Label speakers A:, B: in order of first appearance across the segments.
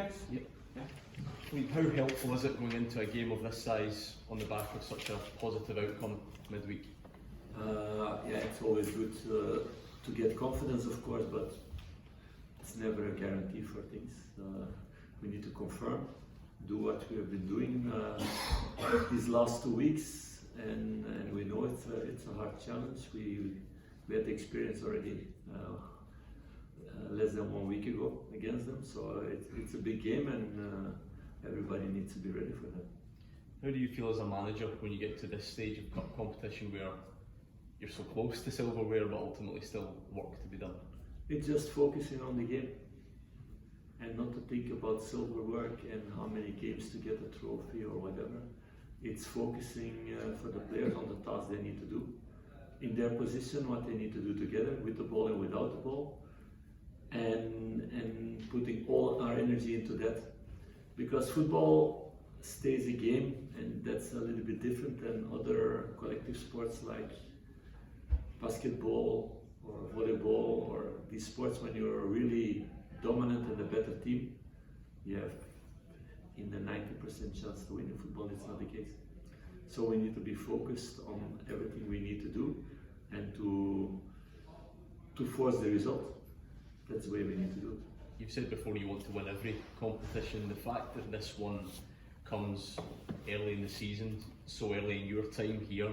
A: guys?
B: Yep. Yeah. Philippe, how helpful is it going into a game of this size on the back of such a positive outcome midweek?
C: Yeah, it's always good to get confidence, of course, but it's never a guarantee for things. We need to confirm, do what we have been doing these last 2 weeks, and we know it's a hard challenge. We had the experience already less than 1 week ago against them, so it's a big game, and everybody needs to be ready for that.
B: How do you feel as a manager when you get to this stage of cup competition where you're so close to silverware but ultimately still work to be done?
C: It's just focusing on the game and not to think about silverware and how many games to get a trophy or whatever. It's focusing for the players on the task they need to do in their position, what they need to do together with the ball and without the ball, and putting all our energy into that, because football stays a game, and that's a little bit different than other collective sports like basketball or volleyball or these sports. When you're really dominant and a better team, you have in the 90% chance to win. In football it's not the case. So we need to be focused on everything we need to do and to force the result. That's the way we need to do it.
B: You've said before you want to win every competition. The fact that this one comes early in the season, so early in your time here,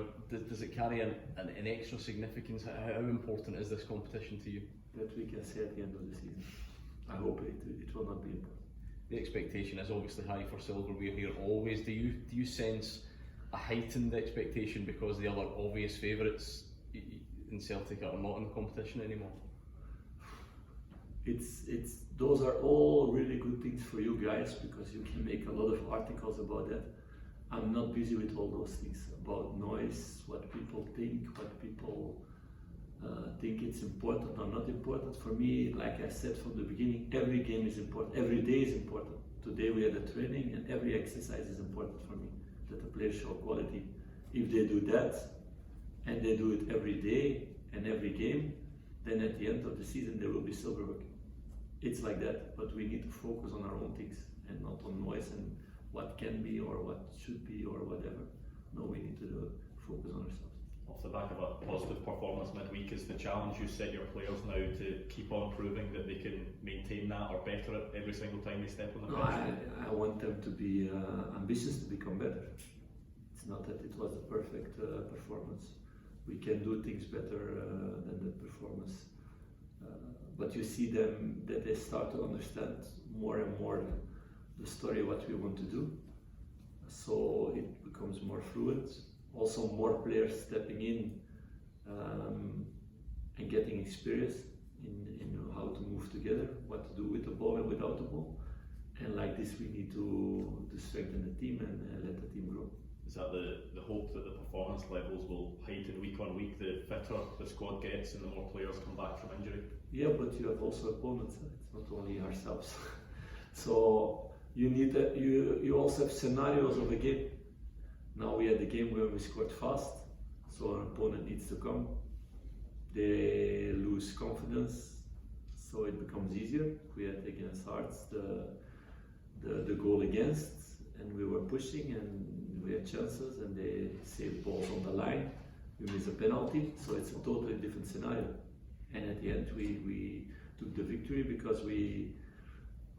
B: does it carry an extra significance? How important is this competition to you?
C: That we can say at the end of the season. I hope it will not be important.
B: The expectation is obviously high for silverware here always. Do you sense a heightened expectation because the other obvious favourites in Celtic are not in the competition anymore?
C: Those are all really good things for you guys, because you can make a lot of articles about that. I'm not busy with all those things about noise, what people think, what people think it's important or not important. For me, like I said from the beginning, every game is important, every day is important. Today we had a training, and every exercise is important for me, that the players show quality. If they do that, and they do it every day and every game, then at the end of the season there will be silverware. It's like that, but we need to focus on our own things and not on noise and what can be or what should be or whatever. No, we need to focus on ourselves.
A: Off the back of a positive performance midweek, is the challenge you set your players now to keep on proving that they can maintain that or better it every single time they step on the pitch?
C: I want them to be ambitious to become better. It's not that it was a perfect performance. We can do things better than that performance. But you see them that they start to understand more and more the story, what we want to do. So it becomes more fluid. Also more players stepping in and getting experience in how to move together, what to do with the ball and without the ball. And like this we need to strengthen the team and let the team grow.
A: Is that the hope that the performance levels will heighten week on week, the fitter the squad gets and the more players come back from injury?
C: Yeah, but you have also opponents, it's not only ourselves. So you need you also have scenarios of a game. Now we had the game where we scored fast, so our opponent needs to come. They lose confidence, so it becomes easier. We had against Hearts the goal against, and we were pushing and we had chances and they saved balls on the line. We missed a penalty, so it's a totally different scenario. And at the end we took the victory because we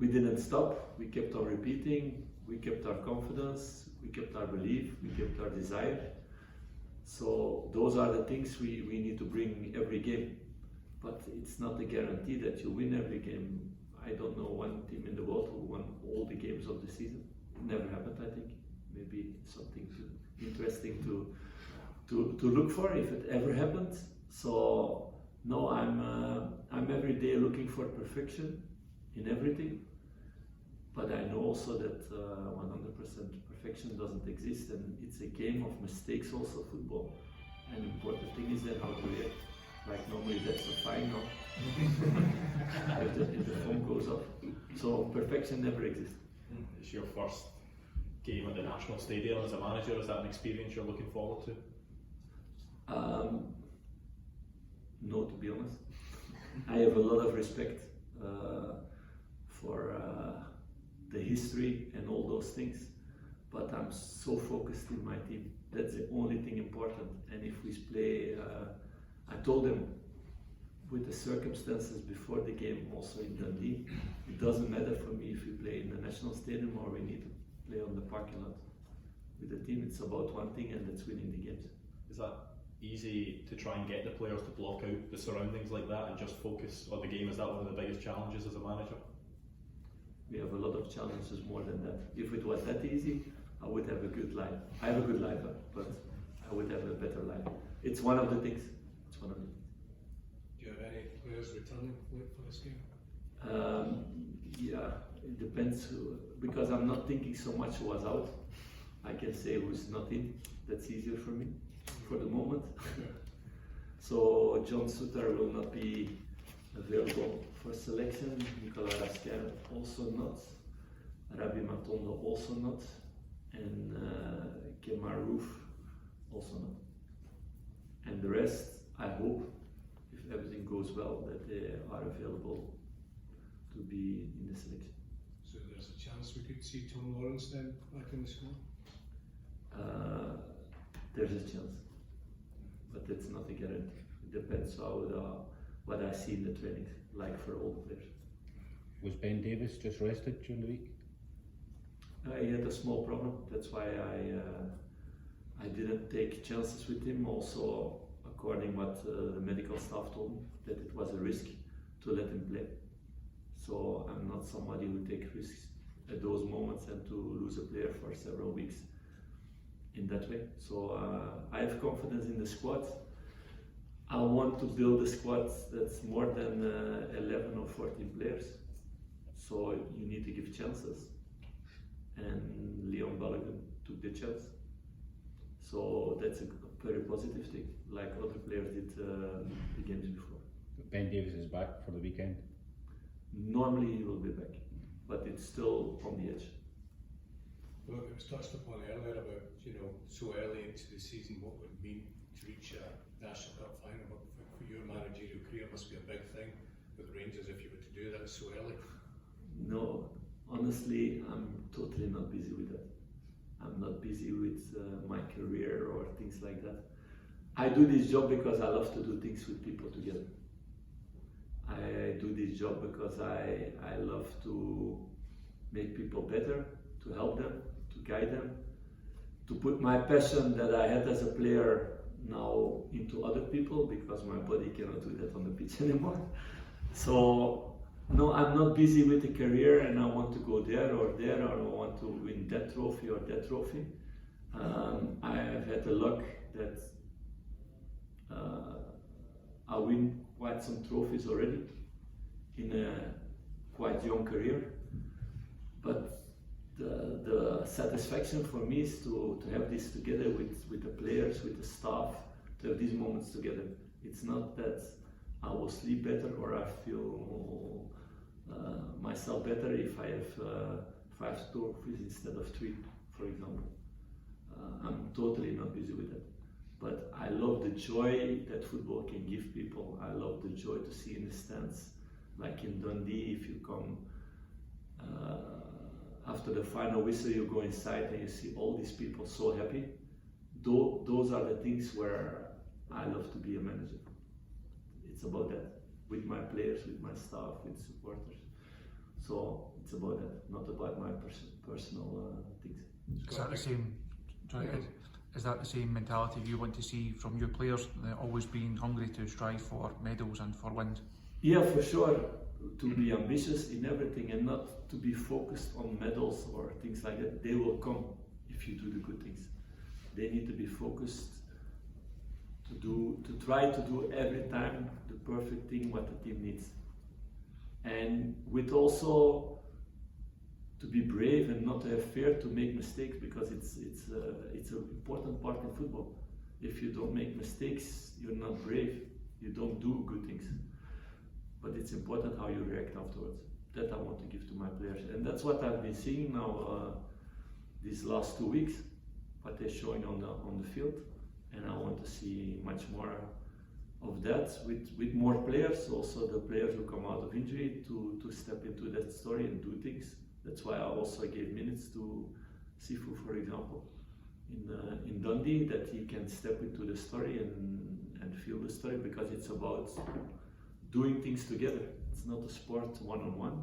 C: didn't stop, we kept on repeating, we kept our confidence, we kept our belief, we kept our desire. So those are the things we need to bring every game. But it's not a guarantee that you win every game. I don't know one team in the world who won all the games of the season. It never happened, I think. Maybe something interesting to look for if it ever happened. So no, I'm every day looking for perfection in everything. But I know also that 100% perfection doesn't exist, and it's a game of mistakes also, football. And the important thing is then how to react. Like normally that's a fine now, if the phone goes off. So perfection never exists.
A: It's your first game at the National Stadium as a manager. Is that an experience you're looking forward to?
C: No, to be honest. I have a lot of respect for the history and all those things, but I'm so focused in my team. That's the only thing important. And if we play, I told them with the circumstances before the game, also in Dundee, it doesn't matter for me if we play in the national stadium or we need to play on the parking lot. With the team, it's about one thing, and that's winning the games.
A: Is that easy to try and get the players to block out the surroundings like that and just focus on the game? Is that one of the biggest challenges as a manager?
C: We have a lot of challenges more than that. If it was that easy, I would have a good life. I have a good life, but I would have a better life. It's one of the things. It's one of the things.
D: Do you have any players returning for this game?
C: Yeah, it depends because I'm not thinking so much who was out. I can say who's not in. That's easier for me for the moment. So John Sutter will not be available for selection. Nicolas Rascal also not. Rabbi Matondo also not. And Kemar Roof also not. And the rest, I hope, if everything goes well, that they are available to be in the selection.
D: So there's a chance we could see Tom Lawrence then back in the squad?
C: There's a chance, but it's not a guarantee. It depends how what I see in the training, like for all the players.
E: Was Ben Davis just rested during the week?
C: He had a small problem. That's why I didn't take chances with him. Also, according what the medical staff told me, that it was a risk to let him play. So I'm not somebody who takes risks at those moments and to lose a player for several weeks in that way. So I have confidence in the squad. I want to build a squad that's more than 11 or 14 players. So you need to give chances. And Leon Balogun took the chance. So that's a very positive thing, like other players did the games before.
E: Ben Davis is back for the weekend.
C: Normally he will be back, but it's still on the edge.
D: Well, it was touched upon earlier about, so early into the season, what would it mean to reach a National Cup final? For your managerial career, it must be a big thing with Rangers if you were to do that so early.
C: No, honestly, I'm totally not busy with that. I'm not busy with my career or things like that. I do this job because I love to do things with people together. I do this job because I love to make people better, to help them, to guide them, to put my passion that I had as a player now into other people, because my body cannot do that on the pitch anymore. So no, I'm not busy with the career and I want to go there, or I want to win that trophy or that trophy. I have had the luck that I win quite some trophies already in a quite young career. But the satisfaction for me is to have this together with the players, with the staff, to have these moments together. It's not that I will sleep better or I feel myself better if I have 5 trophies instead of 3, for example. I'm totally not busy with that. But I love the joy that football can give people. I love the joy to see in the stands, like in Dundee, if you come after the final whistle, you go inside and you see all these people so happy. Those are the things where I love to be a manager. It's about that, with my players, with my staff, with supporters. So it's about that, not about my personal things.
F: Is that the same? Is that the same mentality you want to see from your players, always being hungry to strive for medals and for wins?
C: Yeah, for sure. To be ambitious in everything and not to be focused on medals or things like that. They will come if you do the good things. They need to be focused to try to do every time the perfect thing what the team needs. And with also to be brave and not to have fear to make mistakes, because it's an important part in football. If you don't make mistakes, you're not brave, you don't do good things. But it's important how you react afterwards. That I want to give to my players. And that's what I've been seeing now these last 2 weeks, what they're showing on the field. And I want to see much more of that with more players, also the players who come out of injury to step into that story and do things That's why I also gave minutes to Sifu, for example, in Dundee, that he can step into the story and feel the story, because it's about doing things together. It's not a sport one-on-one.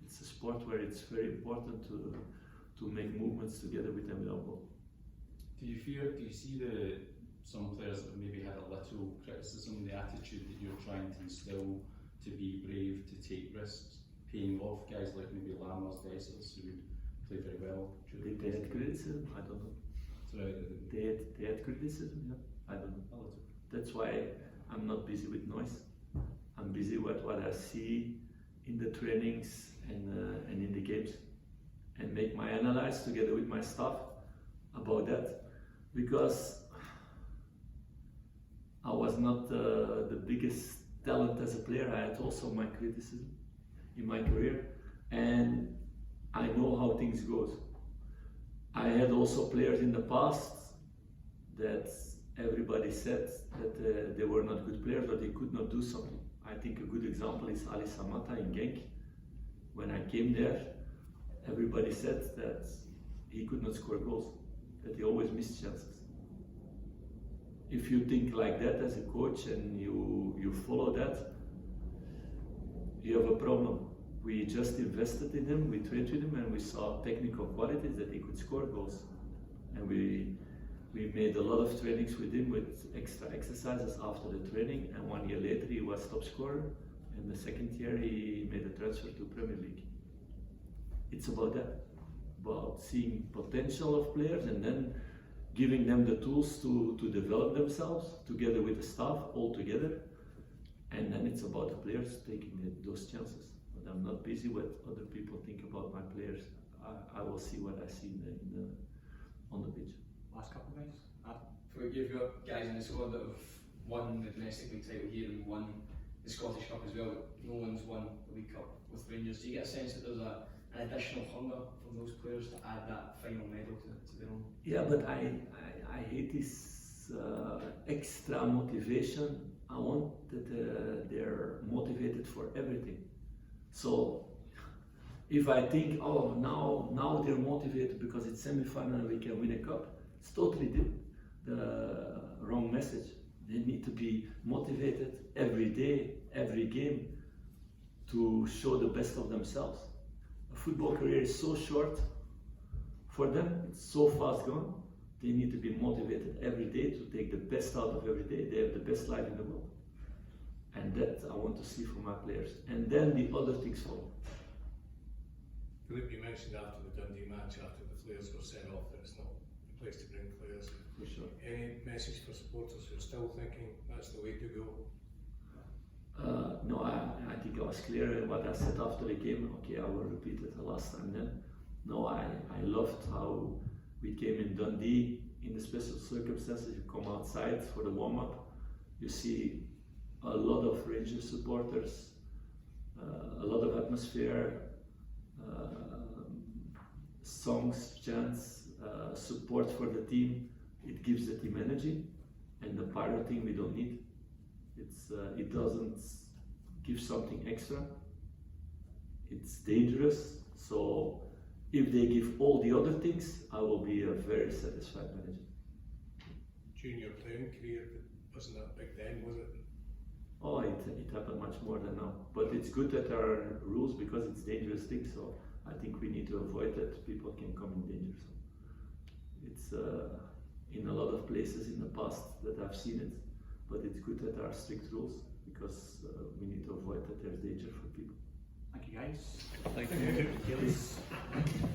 C: It's a sport where it's very important to make movements together with them without ball.
G: Do you see some players that maybe had a little criticism, the attitude that you're trying to instill, to be brave, to take risks, paying off guys like maybe Lammers, Dessers, who would play very well?
C: They had criticism? I don't know.
G: Sorry,
C: They had criticism? Yeah, I don't know.
G: a little.
C: That's why I'm not busy with noise. I'm busy with what I see in the trainings and in the games, and make my analysis together with my staff about that, because I was not the biggest talent as a player. I had also my criticism in my career, and I know how things goes. I had also players in the past that everybody said that they were not good players or they could not do something. I think a good example is Ali Samata in Genk. When I came there, everybody said that he could not score goals, that he always missed chances. If you think like that as a coach and you follow that, you have a problem. We just invested in him, we trained with him, and we saw technical qualities that he could score goals. And we made a lot of trainings with him with extra exercises after the training, and 1 year later he was top scorer, and the second year he made a transfer to Premier League. It's about that, about seeing potential of players and then giving them the tools to develop themselves together with the staff, all together, and then it's about the players taking those chances. But I'm not busy with other people think about my players. I will see what I see on the pitch.
H: Last couple of guys. Philippe, you've got guys in the squad that have won the domestic league title here and won the Scottish Cup as well, but no one's won the League Cup with Rangers. Do you get a sense that there's an additional hunger from those players to add that final medal to their own?
C: Yeah, but I hate this extra motivation. I want that they're motivated for everything. So if I think, oh, now they're motivated because it's semi-final and we can win a cup, it's totally the wrong message. They need to be motivated every day, every game, to show the best of themselves. A football career is so short for them, it's so fast gone. They need to be motivated every day to take the best out of every day. They have the best life in the world. And that I want to see from my players. And then the other things follow.
D: Philippe, you mentioned after the Dundee match, after the players were sent off, that it's not the place to bring players.
C: For sure.
D: Any message for supporters who are still thinking that's the way to go?
C: No, I think I was clear in what I said after the game. Okay, I will repeat it the last time then. No, I loved how we came in Dundee in the special circumstances. You come outside for the warm-up, you see a lot of Rangers supporters, a lot of atmosphere, songs, chants, support for the team. It gives the team energy, and the pyro thing we don't need. It doesn't give something extra. It's dangerous. So if they give all the other things, I will be a very satisfied manager.
D: Junior playing career, wasn't that big then, was it?
C: Oh, it happened much more than now. But it's good that there are rules because it's dangerous things. So I think we need to avoid that people can come in danger. So it's in a lot of places in the past that I've seen it. But it's good that there are strict rules because we need to avoid that there's danger for people.
H: Thank you, guys.
B: Thank you.